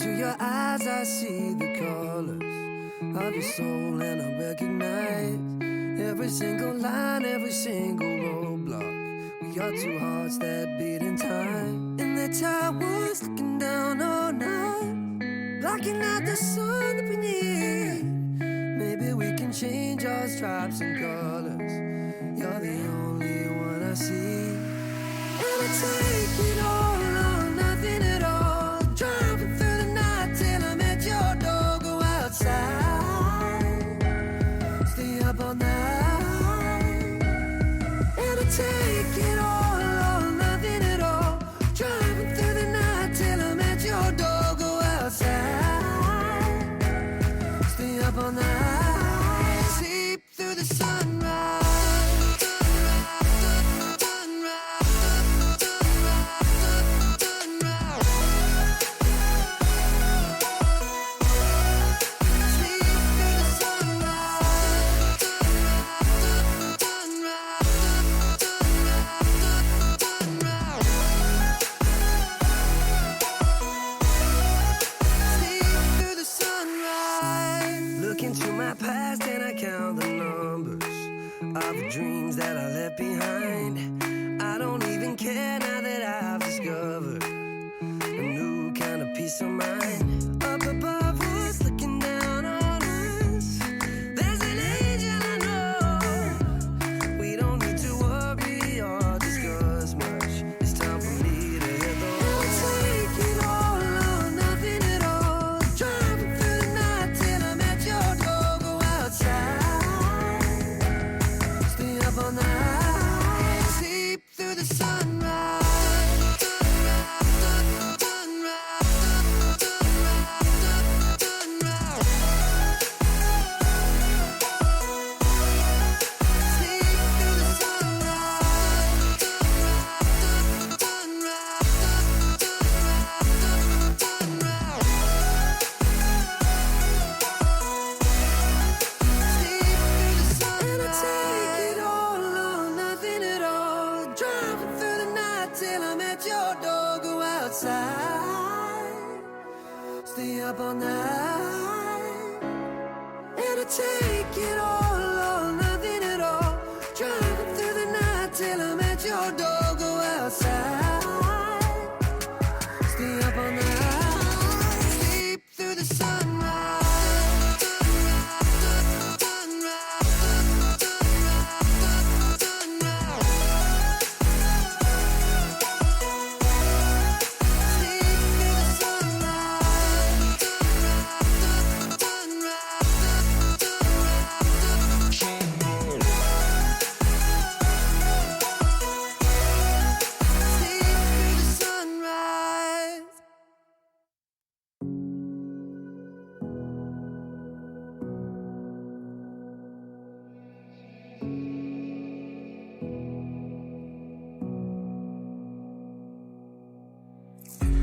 into your eyes, I see the colors of your soul, and I recognize every single line, every single roadblock. We are two hearts that beat in time. In the towers, looking down all night, blocking out the sun that we need. Maybe we can change our stripes and colors. You're the only one I see. And I take it all or nothing at all. Driving through the night till I'm at your door. Go outside, stay up all night. And I take it all or nothing at all. Driving through the night till I'm at your door. Go outside, stay up all night. Sleep through the sunrise. Past and I count the numbers of the dreams that I left behind. I don't even care now that I've discovered a new kind of peace of mind. Up above us, looking down on us, there's an angel I know. We don't need to worry or discuss much. It's time for me to hit the road. I'll take it all or nothing at all. Driving through the night till I'm at your door. Stay up all night, sleep through the sunrise. Stay up all night, and I take it all or nothing at all. Driving through the night till I'm at your door. Go outside, stay up all night, sleep through the sunrise.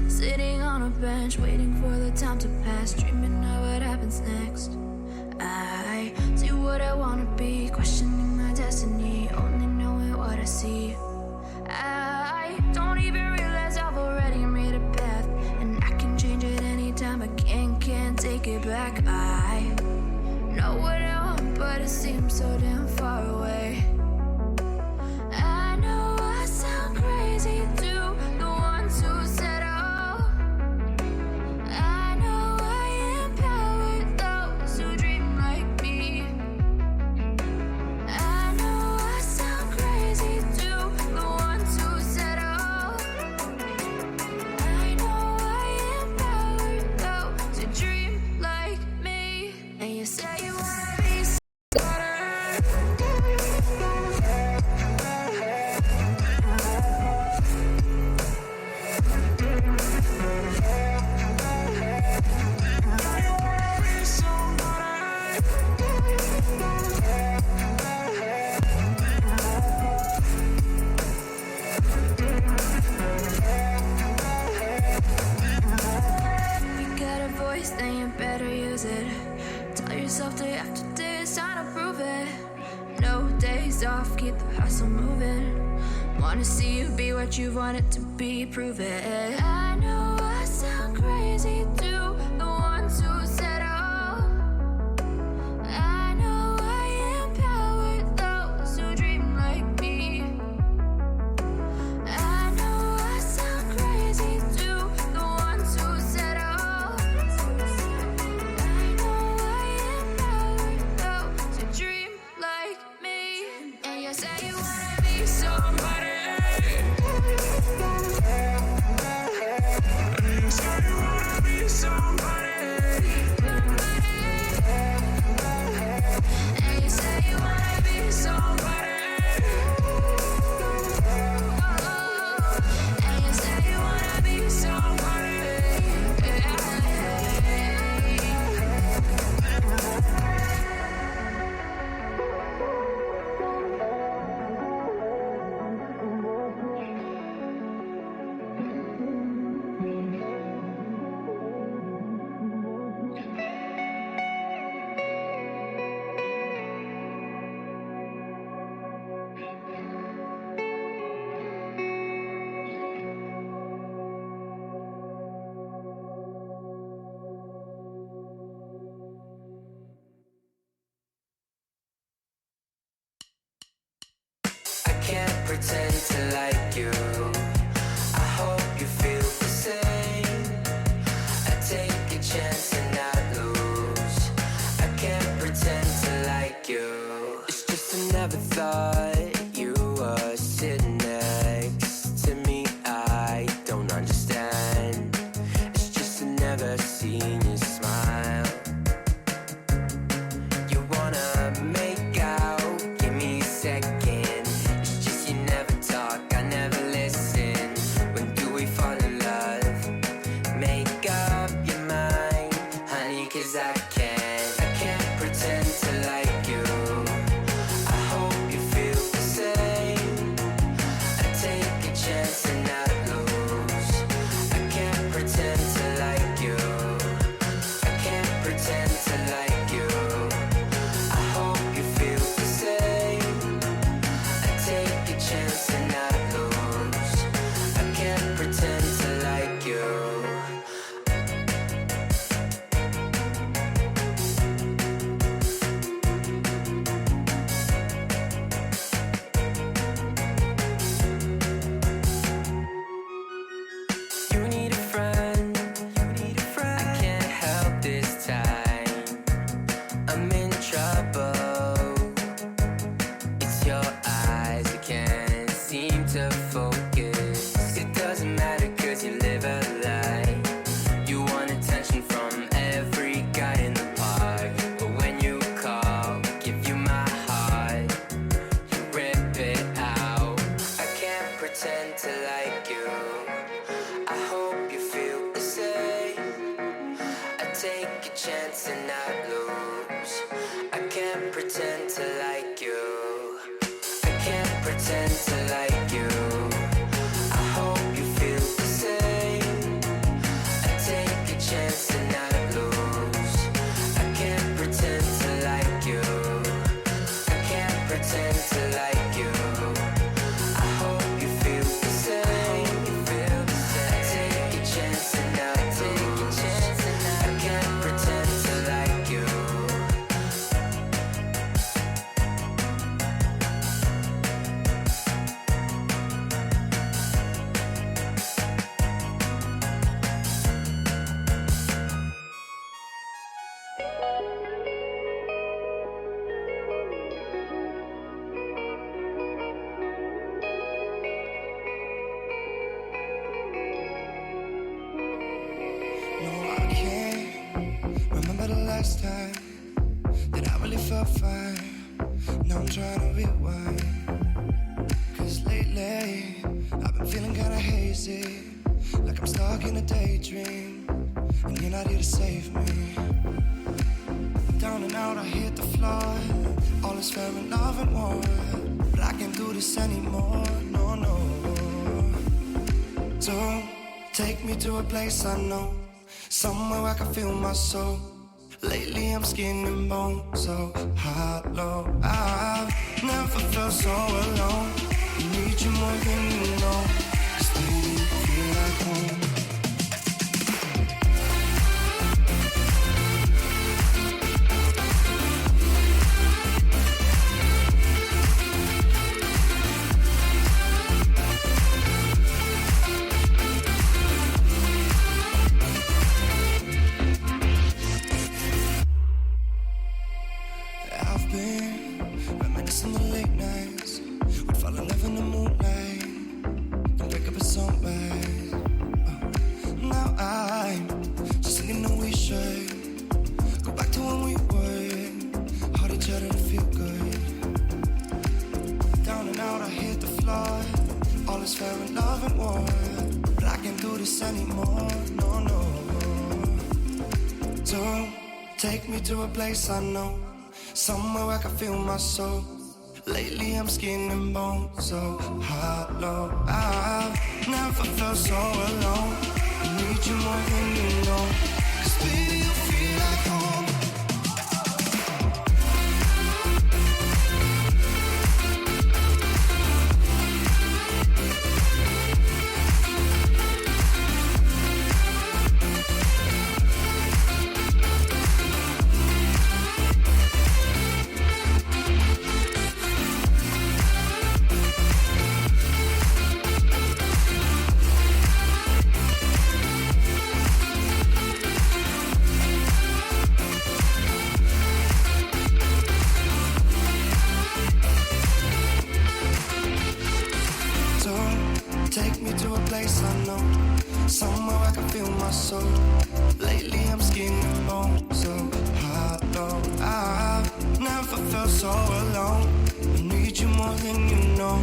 Sitting on a bench, waiting for the time to pass, dreaming of what happens next. I see what I wanna be, questioning my destiny, only knowing what I see. I don't even realize I've already made a path, and I can change it anytime. I can't take it back. I know what I want, but it seems so damn far away. I know I sound crazy to the ones who said off, keep the hustle moving. Wanna see you be what you want it to be, prove it. I know I sound crazy too. somebody. And you say you wanna be somebody. And you say you wanna be somebody. Can't pretend to like you. I hope you feel the same. I take a chance and not lose. I can't pretend to like you. It's just I never thought you were sitting next to me. I don't understand. It's just I never seen you smile. You wanna make out, give me a second. Last time that I really felt fine. Now I'm trying to rewind. Cause lately I've been feeling kinda hazy, like I'm stuck in a daydream, and you're not here to save me. Down and out, I hit the floor. All is fair in love and war, but I can't do this anymore, no, no. Don't take me to a place I know, somewhere I can feel my soul. Lately I'm skin and bone, so hollow. I've never felt so alone. I need you more than you know. Just baby, you feel like home. this anymore, no, no. Don't take me to a place I know, somewhere I can feel my soul. Lately I'm skin and bone, so hollow. I've never felt so alone. I need you more than you know, 'cause baby you feel like home. Take me to a place I know, somewhere I can feel my soul. Lately I'm skin and bone, so hollow. I've never felt so alone. I need you more than you know,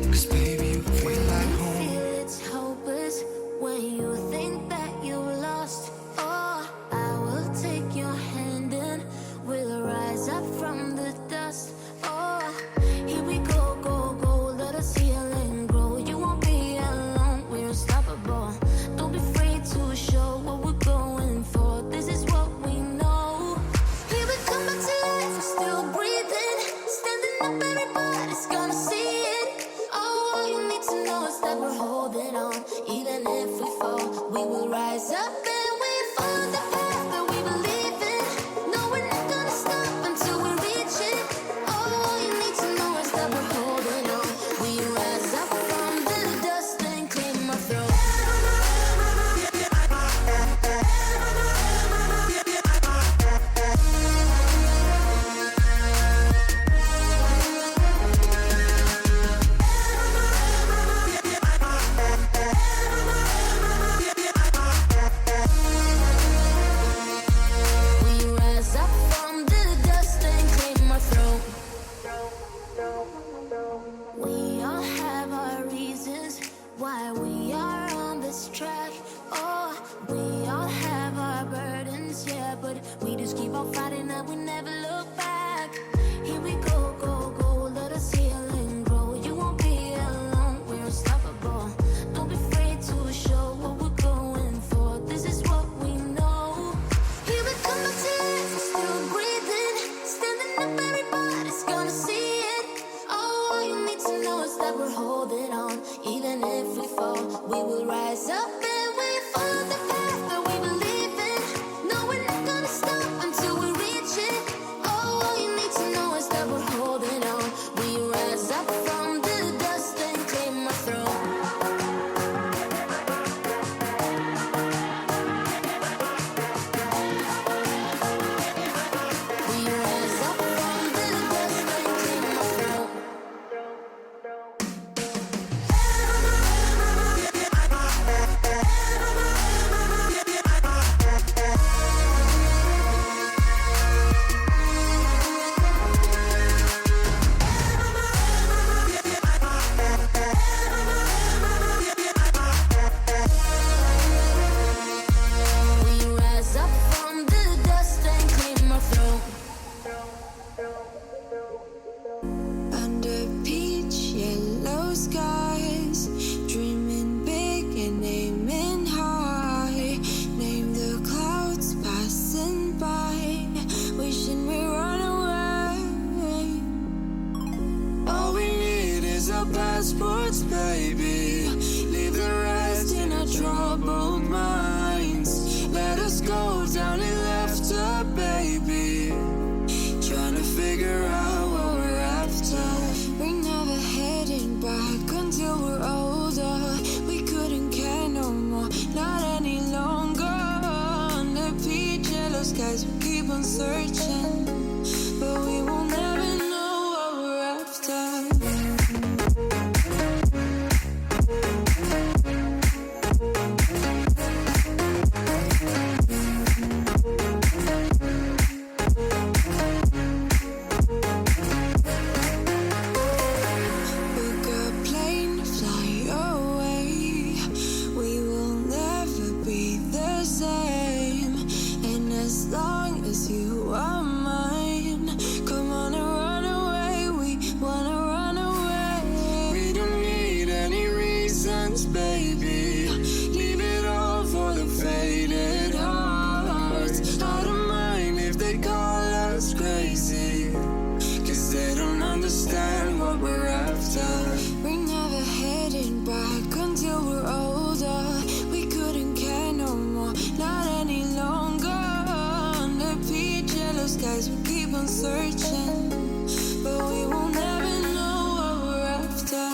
'cause baby you feel like home. It's hopeless when you think that you lost. Oh, I will take your hand and we'll rise up from the dust. Oh, here we go, go, go, let us heal and grow. You won't be alone, we're unstoppable. Don't be afraid to show what we're going for. This is what we know. Here we come back to life, we're still breathing. Standing up, everybody's gonna see it. Oh, all you need to know is that we're holding on. Even if we fall, we will rise up and we follow the path that we believe in. No, we're not gonna stop until we reach it. Oh, all you need to know is that we're holding on. We rise up from the dust and clean my throat. We rise up from the dust and clean my throat. We all have our reasons why we are on this track. Oh, we all have our burdens, yeah, but we just keep on fighting and we never look back. Here we go, go, go, let us heal and grow. You won't be alone, we're unstoppable. Don't be afraid to show what we're going for. This is what we know. Here we come back to life, we're still breathing. Standing up, everybody's gonna see it. Oh, all you need to know is that we're holding on. Even if we fall, we will rise up and we follow the path that we believe in. No, we're not gonna stop until we reach it. Oh, all you need to know is that we're holding on. We rise up from the dust and clear my throat. We rise up from the dust and clear my throat. We rise up from the dust and clear my throat. Under peach yellow skies, dreaming big and aiming high. Name the clouds passing by, wishing we run away. All we need is our passports, baby. Leave the rest in our troubled minds. Let us go down in laughter, baby. Trying to figure out what we're after. We're never heading back until we're older. We couldn't care no more, not any longer. Under peach yellow skies, we keep on searching, but we will never know what we're after. Book a plane, fly away. We will never chance, baby. Leave it all for the faded hearts. I don't mind if they call us crazy, 'cause they don't understand what we're after. We're never heading back until we're older. We couldn't care no more, not any longer. Under peach yellow skies we keep on searching, but we will never know what we're after.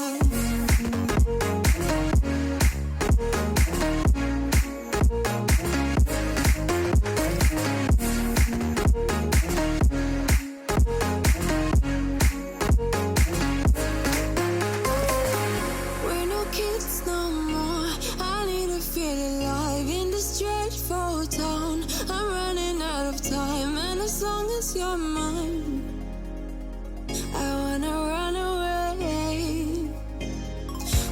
We're no kids no more. I need to feel alive in this dreadful town. I'm running out of time, and as long as you're mine, I wanna run away.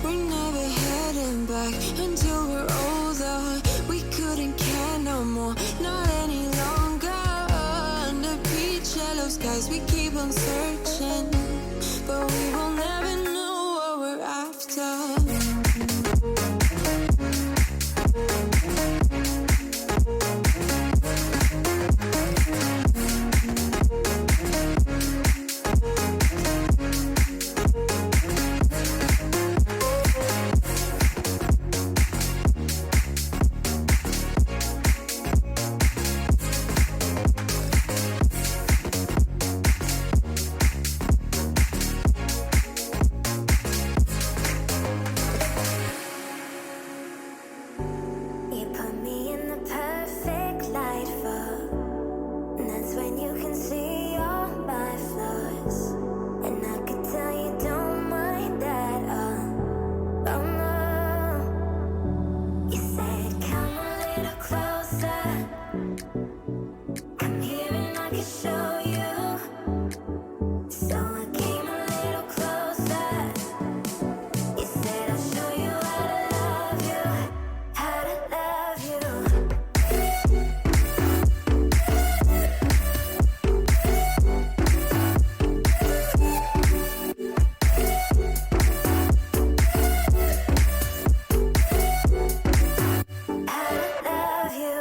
We're never heading back until we're older. We couldn't care no more, not any longer. Under peach yellow skies we keep on searching, but we will never know what we're after. You put me in the perfect light for, and that's when you can see all my flaws. And I could tell you don't mind that, oh no. You said come a little closer, come here and I can show you. So I came a little closer. You said I'll show you how to love you, how to love you. How to love you.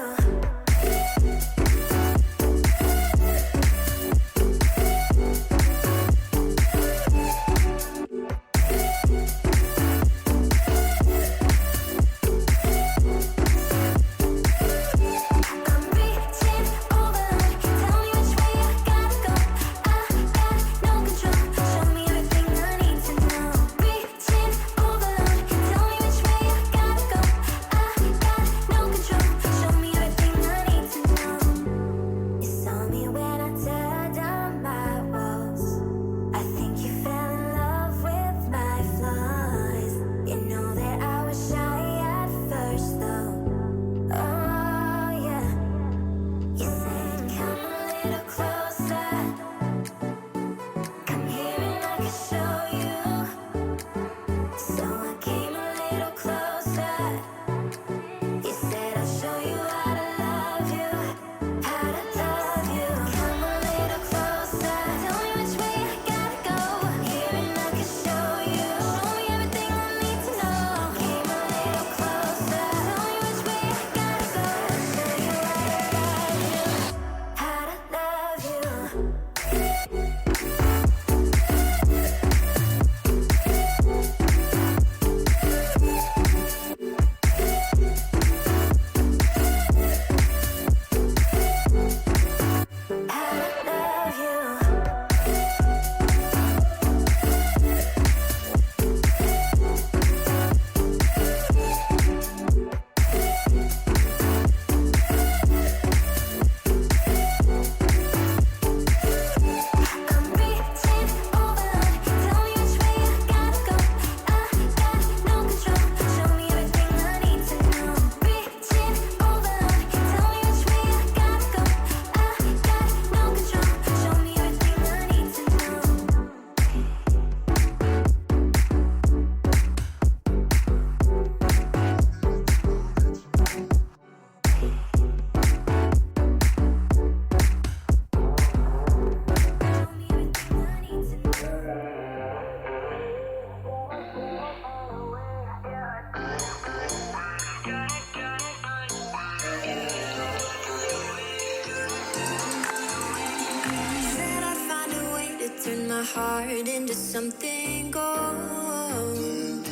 turned my heart into something gold.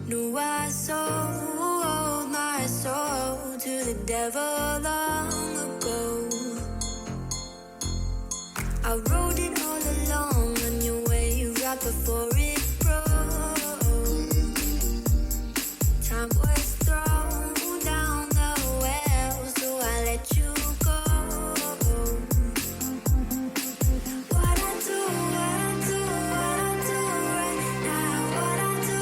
Knew I sold my soul to the devil long ago. I rode it all along on your wave right before it broke. Time was thrown down the well, so I let you go. What I do right now. What I do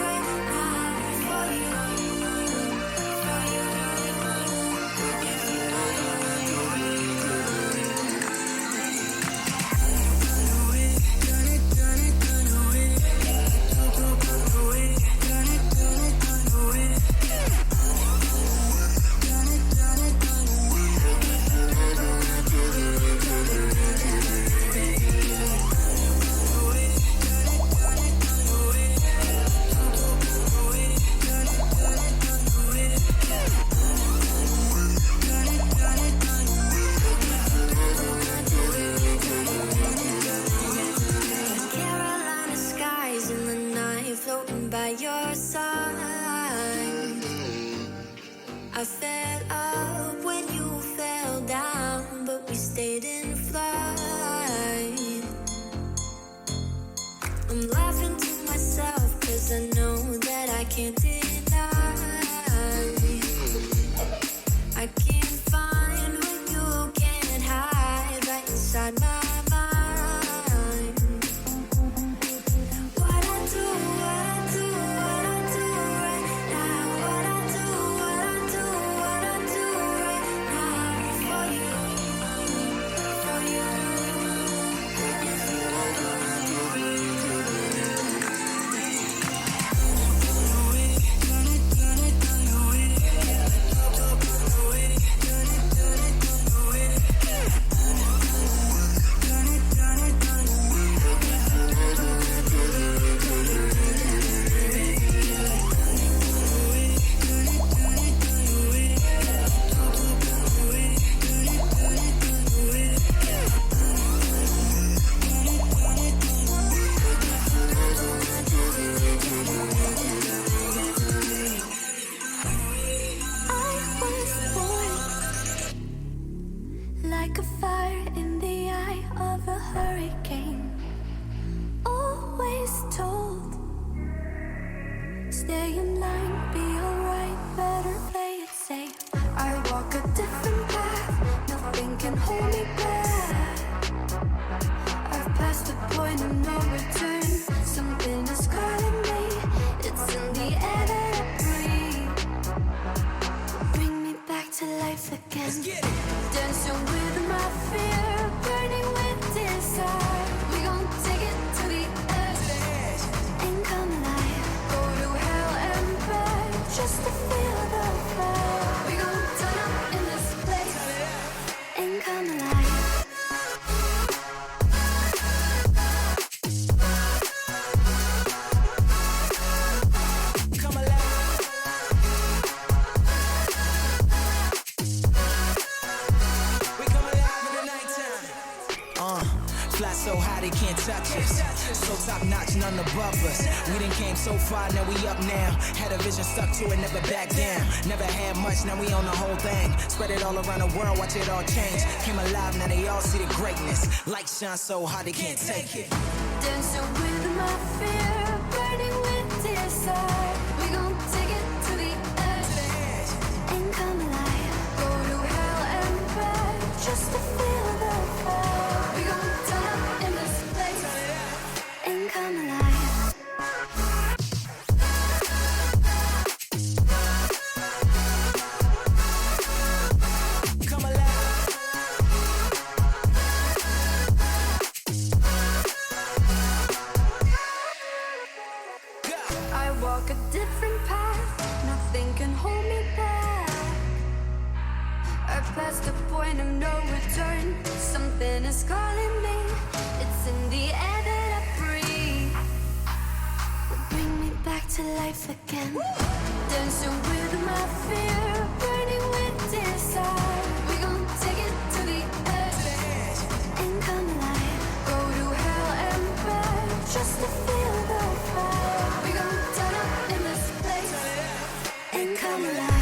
right now for you. Carolina skies in the night, floating by your side. I fell up when you fell down, but we stayed in flight. I'm laughing to myself, 'cause I know that I can't deny. I can't find what you can't hide right inside my mind. What I do right now. What I do right now for you. I was born like a fire in the eye of a hurricane. Always told, stay in line, be alright, better play it safe. I walk a different path, nothing can hold me back. I've passed the point of no return, something is calling me. It's in the air that I breathe. Bring me back to life again. Dancing with my fear, burning with desire. We gon' take it to the edge and come alive. Go to hell and back just to feel the fire. We gon' turn up in this place and come alive. Come alive. We come alive in the nighttime. Fly so high they can't touch us. So top notch, none above us. We done came so far, now we up now. Had a vision, stuck to it, never back down. Never had much, now we own the whole thing. Spread it all around the world, watch it all change. Came alive, now they all see the greatness. Light shine so high they can't take it. Dancing with my fear, burning with desire. We gon' take it to the edge and come alive. Go to hell and back just to feel the fire. We gon' turn up in this place and come alive. Come alive. I walk a different path, nothing can hold me back. I've passed the point of no return, something is calling me. It's in the air that I breathe. Bring me back to life again. Dancing with my fear, burning with desire. We gon' take it to the edge just to feel the fire. We gon' turn up in this place and come alive.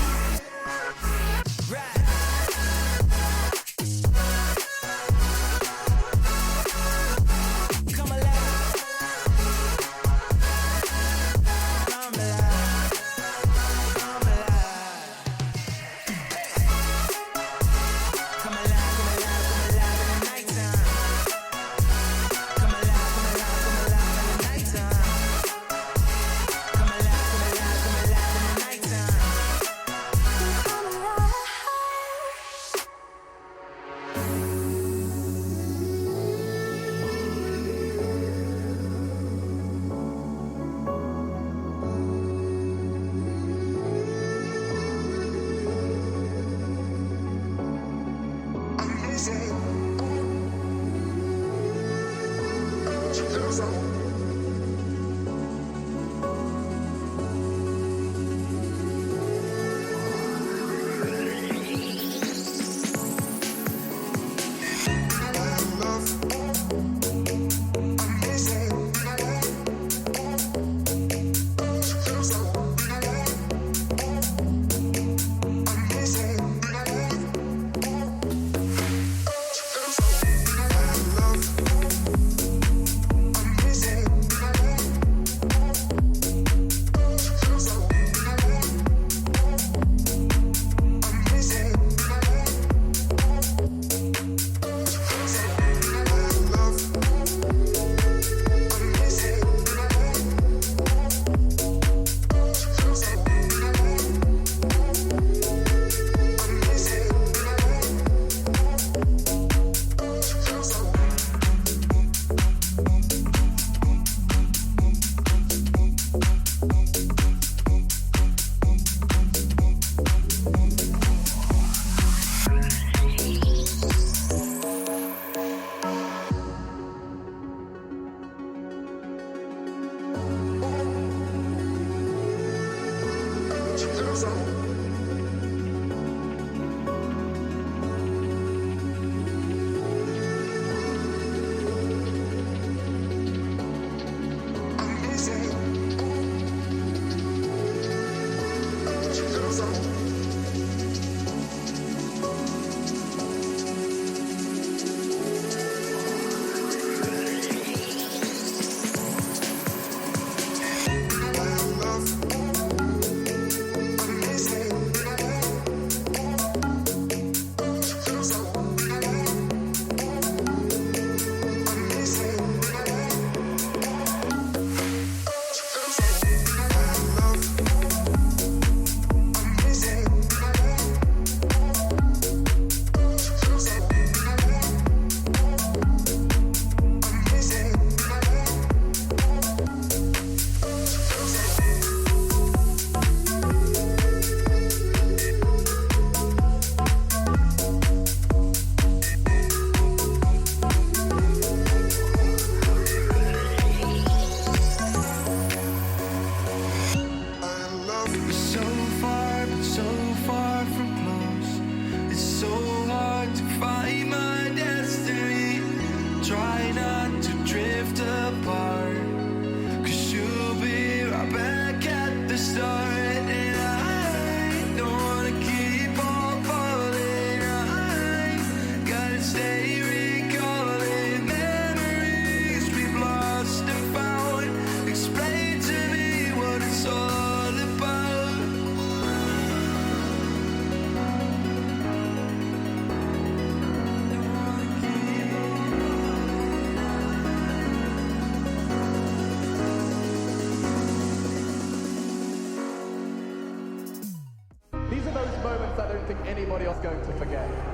anybody else going to forget.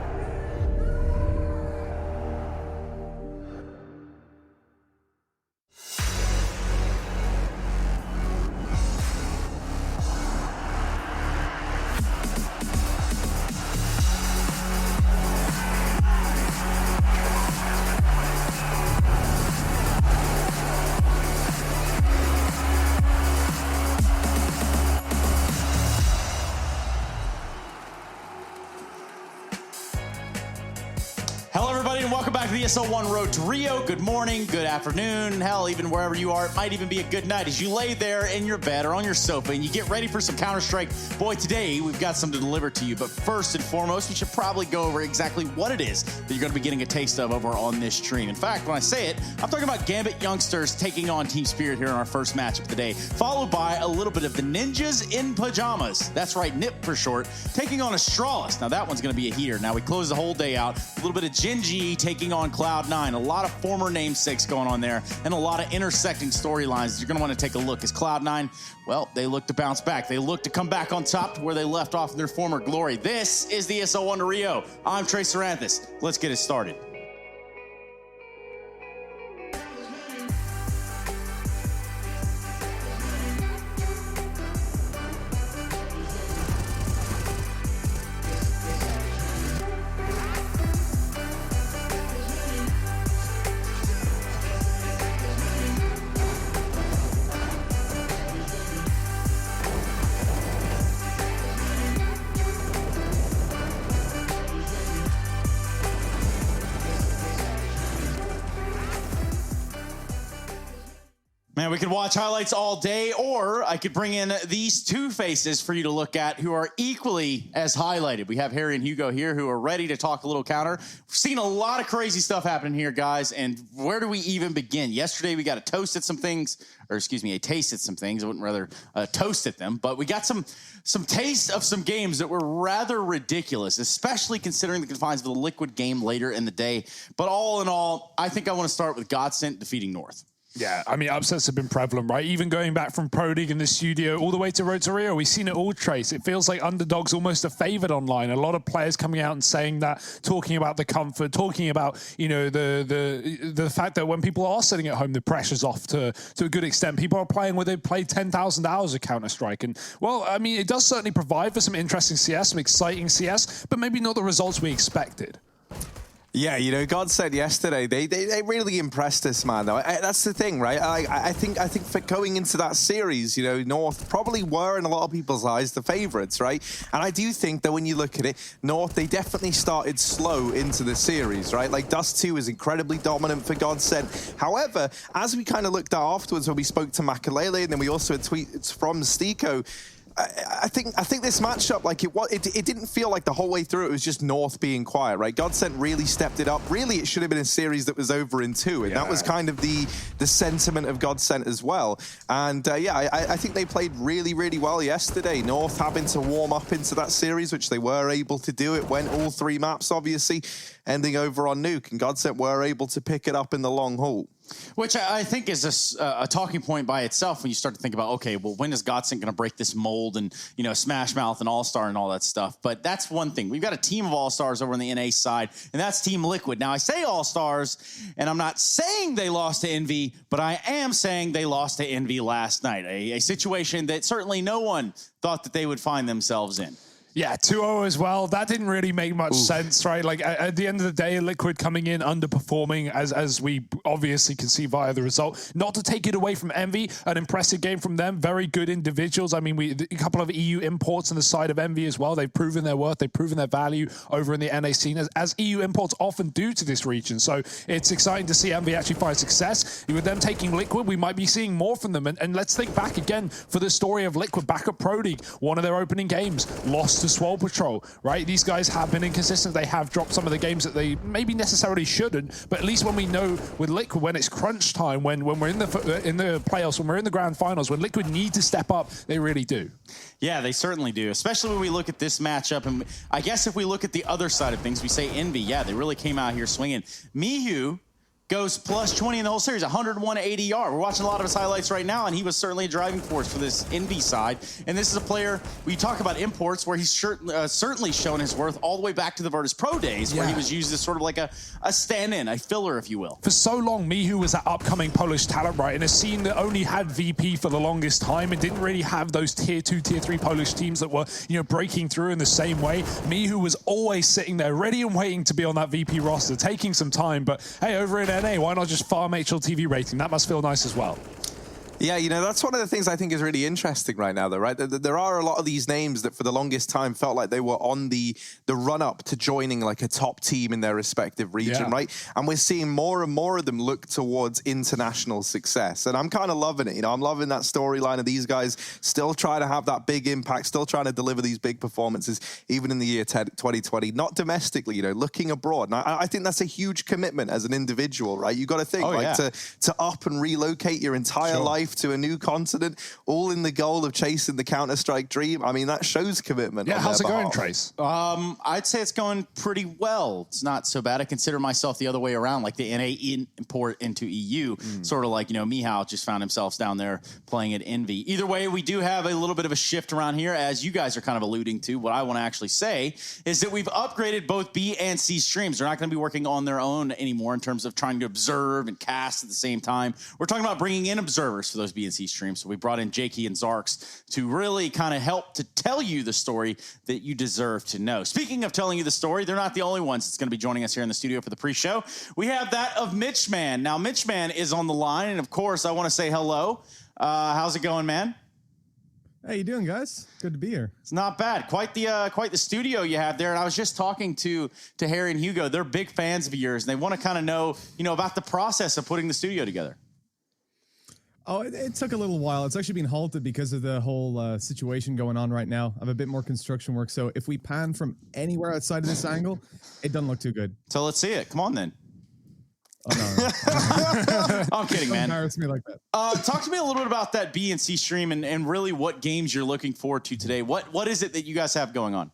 the ESL1 Road to Rio. Good morning, good afternoon, hell, even wherever you are, it might even be a good night as you lay there in your bed or on your sofa and you get ready for some Counter-Strike. Boy, today we've got some to deliver to you, but first and foremost, we should probably go over exactly what it is that you're going to be getting a taste of over on this stream. In fact, when I say it, I'm talking about Gambit youngsters taking on Team Spirit here in our first match of the day, followed by a little bit of the Ninjas in Pajamas. That's right, NIP for short, taking on Astralis. Now that one's going to be a heater. Now we close the whole day out. A little bit of Genji taking on Cloud9. A lot of former namesakes going on there and a lot of intersecting storylines. You're going to want to take a look as Cloud9, well, they look to bounce back. They look to come back on top to where they left off in their former glory. This is the ESL1 to Rio. I'm Trey Saranthus. Let's get it started. Man, we could watch highlights all day, or I could bring in these two faces for you to look at who are equally as highlighted. We have Harry and Hugo here who are ready to talk a little counter. We've seen a lot of crazy stuff happening here, guys, and where do we even begin? Yesterday, we got a toast at some things, or excuse me, a taste at some things. I wouldn't rather toast at them, but we got some taste of some games that were rather ridiculous, especially considering the confines of the Liquid game later in the day. But all in all, I think I want to start with Godsent defeating North. Yeah, I mean, upsets have been prevalent, right? Even going back from Pro League in the studio all the way to Road to Rio, we've seen it all, Trace. It feels like underdogs almost are favored online. A lot of players coming out and saying that, talking about the comfort, talking about, you know, the fact that when people are sitting at home, the pressure's off to a good extent. People are playing where they've played 10,000 hours of Counter-Strike. And, well, I mean, it does certainly provide for some interesting CS, some exciting CS, but maybe not the results we expected. Yeah, you know, God said yesterday, they really impressed us, man. Though that's the thing, right? I think for going into that series, you know, North probably were in a lot of people's eyes the favourites, right? And I do think that when you look at it, North, they definitely started slow into the series, right? Like Dust 2 is incredibly dominant for Godsent. However, as we kind of looked at afterwards when we spoke to Makalele, and then we also had tweets from Stiko, I think this matchup, like it didn't feel like the whole way through it was just North being quiet, right? Godsent really stepped it up. Really, it should have been a series that was over in 2, and that was kind of the sentiment of Godsent as well. And I think they played really, really well yesterday. North having to warm up into that series, which they were able to do. It went all 3 maps, obviously, ending over on Nuke, and Godsent were able to pick it up in the long haul. Which I think is a talking point by itself when you start to think about, okay, well, when is Godsent going to break this mold and, you know, Smash Mouth and All-Star and all that stuff? But that's one thing. We've got a team of All-Stars over on the NA side, and that's Team Liquid. Now, I say All-Stars, and I'm not saying they lost to Envy, but I am saying they lost to Envy last night, a situation that certainly no one thought that they would find themselves in. Yeah, 2-0 as well. That didn't really make much sense, right? Like, at the end of the day, Liquid coming in underperforming, as we obviously can see via the result. Not to take it away from Envy, an impressive game from them. Very good individuals. I mean, a couple of EU imports on the side of Envy as well. They've proven their worth. They've proven their value over in the NA scene, as EU imports often do to this region. So it's exciting to see Envy actually find success. With them taking Liquid, we might be seeing more from them. And let's think back again for the story of Liquid back at Pro League. One of their opening games, lost to Swole Patrol, right? These guys have been inconsistent. They have dropped some of the games that they maybe necessarily shouldn't, but at least when we know with Liquid, when it's crunch time, when we're in the playoffs, when we're in the grand finals, when Liquid need to step up, they really do. Yeah, they certainly do, especially when we look at this matchup. And I guess if we look at the other side of things, we say Envy, yeah, they really came out here swinging. Mihu goes plus 20 in the whole series, 101 ADR. We're watching a lot of his highlights right now, and he was certainly a driving force for this Envy side. And this is a player, we talk about imports, where he's certainly shown his worth all the way back to the Virtus Pro days, where he was used as sort of like a stand-in, a filler, if you will. For so long, Mihu was that upcoming Polish talent, right? In a scene that only had VP for the longest time and didn't really have those tier 2, tier 3 Polish teams that were, you know, breaking through in the same way. Mihu was always sitting there ready and waiting to be on that VP roster, taking some time. But hey, over in NA, why not just farm HLTV rating? That must feel nice as well. Yeah, you know, that's one of the things I think is really interesting right now, though, right? There are a lot of these names that for the longest time felt like they were on the run-up to joining like a top team in their respective region, right? And we're seeing more and more of them look towards international success. And I'm kind of loving it. You know, I'm loving that storyline of these guys still trying to have that big impact, still trying to deliver these big performances, even in the year 2020, not domestically, you know, looking abroad. And I think that's a huge commitment as an individual, right? You got to think to up and relocate your entire life to a new continent, all in the goal of chasing the Counter-Strike dream. I mean, that shows commitment. Yeah, how's it going, Trace? I'd say it's going pretty well. It's not so bad. I consider myself the other way around, like the NA import into EU, sort of like, you know, Mihal just found himself down there playing at Envy. Either way, we do have a little bit of a shift around here, as you guys are kind of alluding to. What I want to actually say is that we've upgraded both B and C streams. They're not going to be working on their own anymore in terms of trying to observe and cast at the same time. We're talking about bringing in observers for those B and C streams. So we brought in Jakey and Zarks to really kind of help to tell you the story that you deserve to know. Speaking of telling you the story, they're not the only ones that's going to be joining us here in the studio for the pre-show. We have that of Mitchman. Now, Mitchman is on the line, and of course, I want to say hello. How's it going, man? How you doing, guys? Good to be here. It's not bad. Quite the studio you have there. And I was just talking to Harry and Hugo. They're big fans of yours, and they want to kind of know, you know, about the process of putting the studio together. Oh, it took a little while. It's actually been halted because of the whole situation going on right now. I have a bit more construction work, so if we pan from anywhere outside of this angle, it doesn't look too good. So let's see it. Come on, then. Oh, no. I'm kidding, man. Don't embarrass me like that. Talk to me a little bit about that B and C stream and really what games you're looking forward to today. What is it that you guys have going on?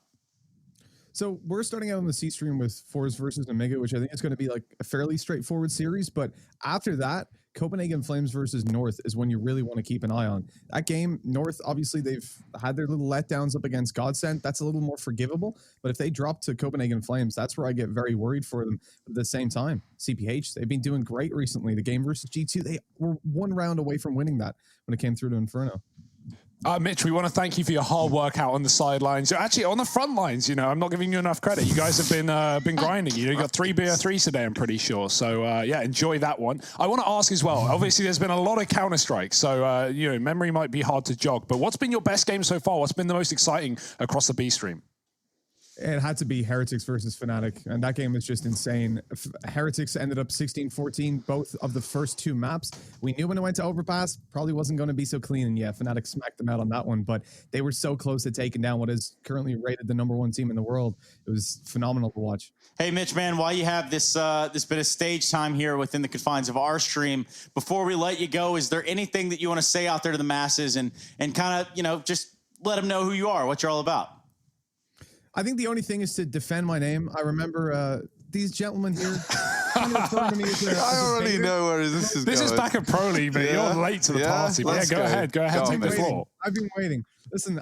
So we're starting out on the C stream with Force versus Omega, which I think is going to be like a fairly straightforward series. But after that, Copenhagen Flames versus North is when you really want to keep an eye on. That game, North, obviously, they've had their little letdowns up against Godsend. That's a little more forgivable. But if they drop to Copenhagen Flames, that's where I get very worried for them. But at the same time, CPH, they've been doing great recently. The game versus G2, they were one round away from winning that when it came through to Inferno. Mitch, we want to thank you for your hard work out on the sidelines. You're actually on the front lines. You know, I'm not giving you enough credit. You guys have been grinding. You know, you got 3 BR3s today, I'm pretty sure. So yeah, enjoy that one. I want to ask as well. Obviously, there's been a lot of Counter-Strike, so you know, memory might be hard to jog. But what's been your best game so far? What's been the most exciting across the B stream? It had to be Heretics versus Fnatic, and that game was just insane. Heretics ended up 16-14, both of the first 2 maps. We knew when it went to Overpass, probably wasn't going to be so clean, and yeah, Fnatic smacked them out on that one, but they were so close to taking down what is currently rated the #1 team in the world. It was phenomenal to watch. Hey, Mitch, man, while you have this bit of stage time here within the confines of our stream, before we let you go, is there anything that you want to say out there to the masses and kind of, you know, just let them know who you are, what you're all about? I think the only thing is to defend my name. I remember these gentlemen here. Kind of referring to me as I already know where this is going. This is back at Pro League, but you're late to the party. But yeah, go ahead, take the floor. I've been waiting. Listen,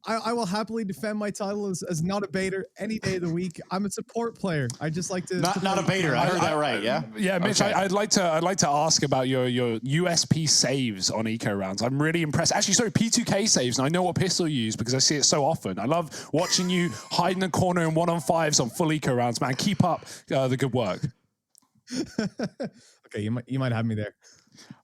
I will happily defend my title as not a baiter any day of the week. I'm a support player. I just like to not a baiter. I heard that right. Yeah. Yeah, Mitch. Okay. I'd like to ask about your USP saves on eco rounds. I'm really impressed. Actually, sorry, P2K saves. And I know what pistol you use because I see it so often. I love watching you hide in the corner in 1-on-5s on full eco rounds. Man, keep up the good work. Okay, you might have me there.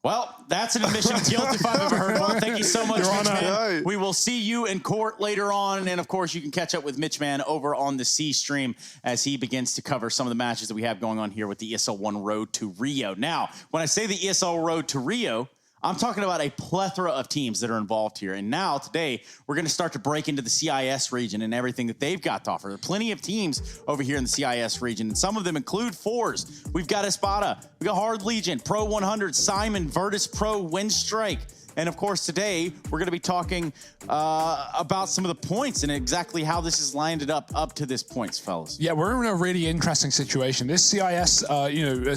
Well, that's an admission of guilt if I've ever heard one. Thank you so much, Mitchman. We will see you in court later on. And, of course, you can catch up with Mitchman over on the C stream as he begins to cover some of the matches that we have going on here with the ESL 1 Road to Rio. Now, when I say the ESL Road to Rio, I'm talking about a plethora of teams that are involved here. And now, today, we're going to start to break into the CIS region and everything that they've got to offer. There are plenty of teams over here in the CIS region, and some of them include fours. We've got Espada, we've got Hard Legion, Pro 100, Simon, Virtus Pro, Windstrike. And, of course, today we're going to be talking about some of the points and exactly how this has landed up to this points, fellas. Yeah, we're in a really interesting situation. This CIS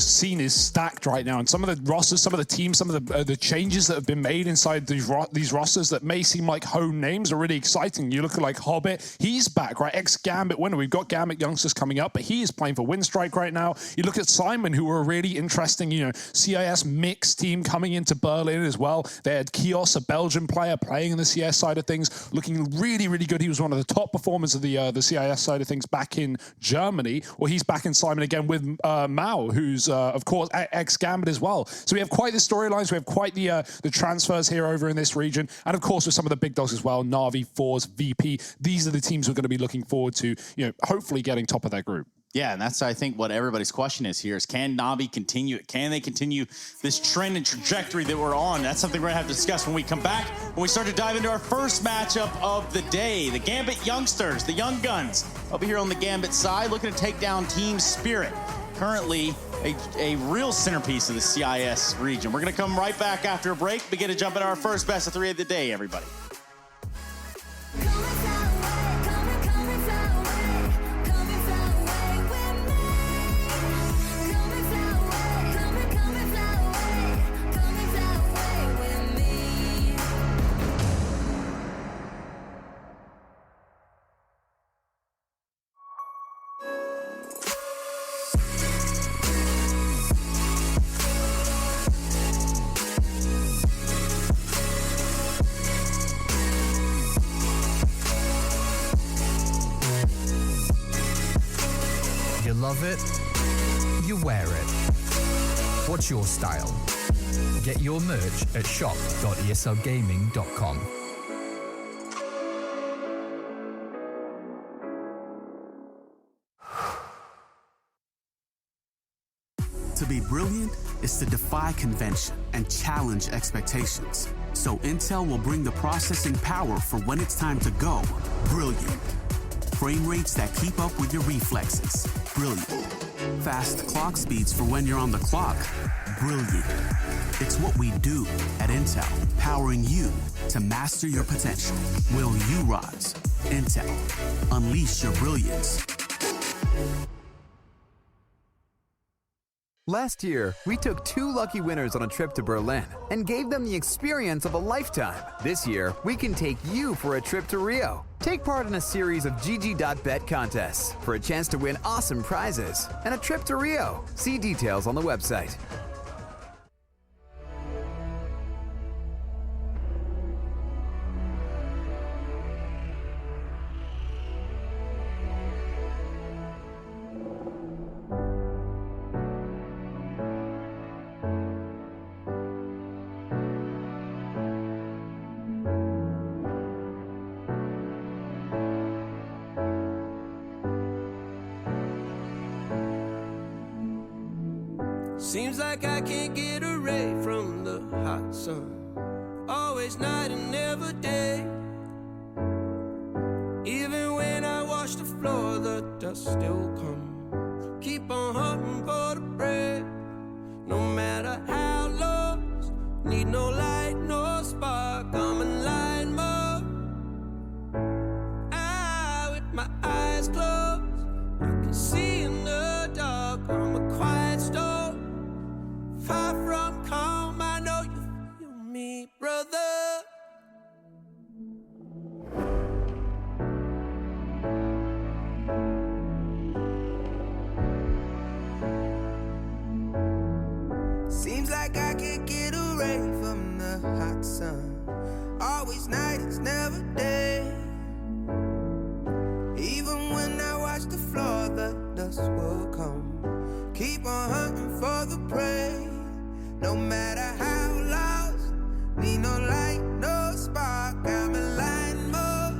scene is stacked right now. And some of the rosters, some of the teams, some of the changes that have been made inside these rosters that may seem like home names are really exciting. You look at like Hobbit, he's back, right? Ex-Gambit winner. We've got Gambit youngsters coming up, but he is playing for Windstrike right now. You look at Simon, who are a really interesting, CIS mixed team coming into Berlin as well. They had had Kios, a Belgian player, playing in the CIS side of things, looking really, really good. He was one of the top performers of the CIS side of things back in Germany. Well, he's back in Simon again with Mao, who's, of course, ex-Gambit as well. So we have quite the storylines. We have quite the transfers here over in this region. And, of course, with some of the big dogs as well, Na'Vi, Force, VP. These are the teams we're going to be looking forward to, hopefully getting top of their group. Yeah, and that's, I think, what everybody's question is here is, can Na'Vi continue it? Can they continue this trend and trajectory that we're on? That's something we're going to have to discuss when we come back, when we start to dive into our first matchup of the day. The Gambit youngsters, the Young Guns, over here on the Gambit side, looking to take down Team Spirit. Currently, a real centerpiece of the CIS region. We're going to come right back after a break, begin to jump into our first best of 3 of the day, everybody. You love it, you wear it. What's your style? Get your merch at shop.eslgaming.com. To be brilliant is to defy convention and challenge expectations. So Intel will bring the processing power for when it's time to go brilliant. Frame rates that keep up with your reflexes. Brilliant. Fast clock speeds for when you're on the clock. Brilliant. It's what we do at Intel, powering you to master your potential. Will you rise? Intel. Unleash your brilliance. Last year, we took 2 lucky winners on a trip to Berlin and gave them the experience of a lifetime. This year, we can take you for a trip to Rio. Take part in a series of GG.bet contests for a chance to win awesome prizes and a trip to Rio. See details on the website. Seems like I can't get away from the hot sun. Always night and never day. Even when I wash the floor, the dust still comes. Keep on hunting for the bread. No matter how lost, need no light, no spark. I'm in line mode. With my eyes closed, I can see in the dark. I'm a quiet storm. Far from calm, I know you feel me, brother. Seems like I can't get away from the hot sun. Always night, it's never day. Even when I watch the floor, the dust will come. Keep on hunting for the prey. No matter how lost, need no light, no spark. I'm in line mode.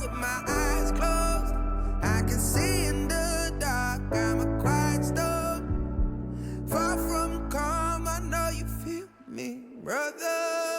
With my eyes closed, I can see in the dark. I'm a quiet storm. Far from calm, I know you feel me, brother.